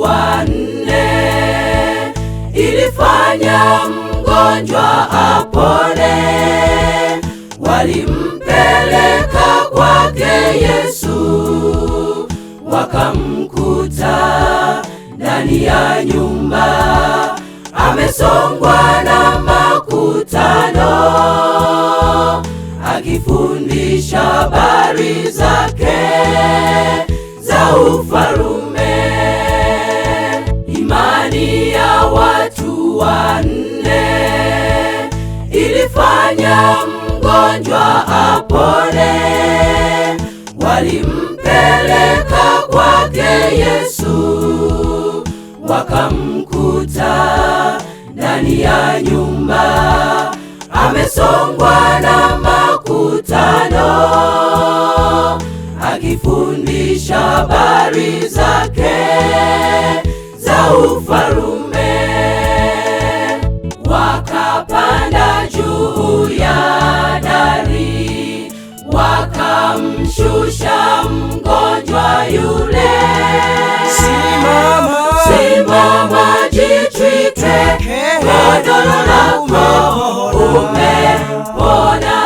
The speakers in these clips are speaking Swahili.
wanne ilifanya mgonjwa apone. Walimpeleka kwake Yesu, wakamkuta ndani ya nyumba, amesongwa na makutano, akifundisha habari zake za ufalume. Imani ya watu wanne ilifanya mgonjwa apone. Walimpeleka kwake Yesu, wakamkuta ndani ya nyumba, amesongwa na makutano, akifundisha habari zake za ufalume. Wakapanda juu ya dari, wakamshusha mgonjwa yule. Simama, simama, jitwike, godoro lako umepona.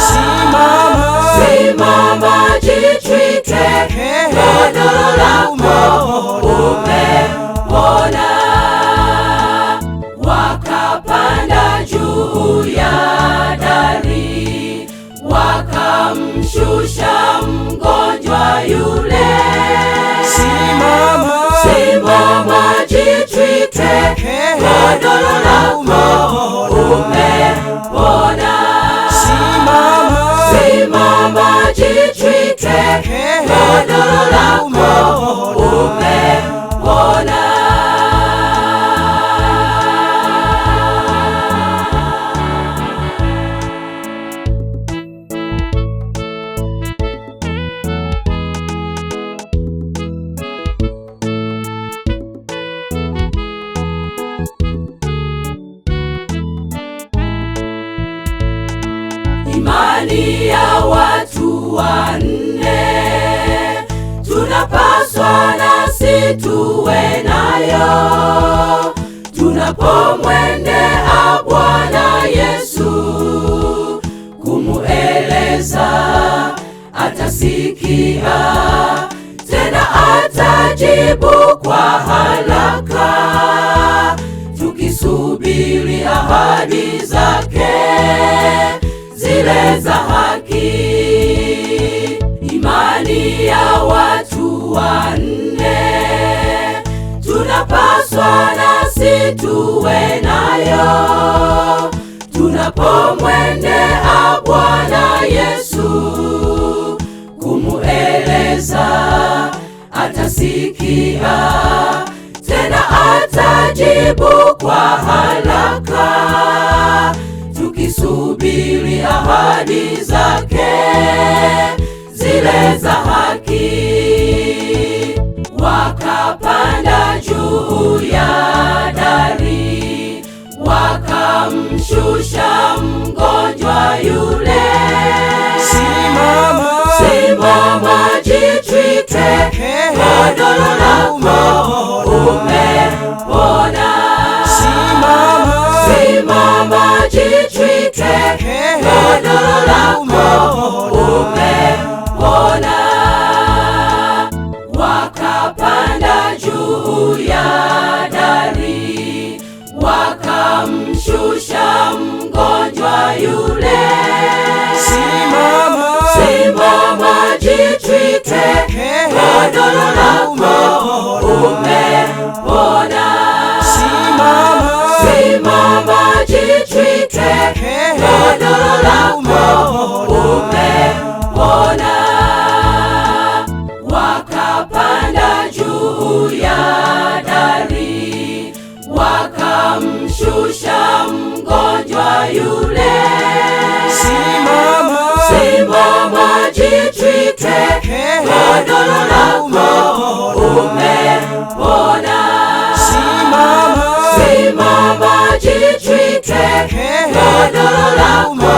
Simama, simama, jitwike, godoro lako umepona. Wakapanda juu ya dari, wakamshusha mgonjwa yule. Simama, simama, jitwike, godoro lako umepona. Simama, simama, jitwike, godoro lako umepona. Imani ya watu wanne tunapaswa nasi tuwe nayo, tunapomwendea Bwana Yesu kumueleza. Atasikia tena atajibu kwa haraka, tukisubiri ahadi zake zile za haki. Imani ya watu wanne tunapaswa nasi tuwe nayo, tunapomwendea Bwana Yesu kumueleza. Atasikia tena atajibu kwa haraka, tukisubiri ahadi zake zile za haki. Wakapanda juu ya dari, wakamshusha mgonjwa yule. Simama, simama, jitwike, godoro lako umepona. Simama, simama, jitwike, godoro lako umepona. Wakapanda juu ya dari, wakamshusha mgonjwa yule. Simama, simama, jitwike, godoro lako umepona. Simama, simama, jitwike, godoro lako umepona. Wakapanda juu ya dari, wakamshusha mgonjwa yule. Simama, simama, jitwike, godoro lako umepona. Simama, simama, jitwike, godoro lako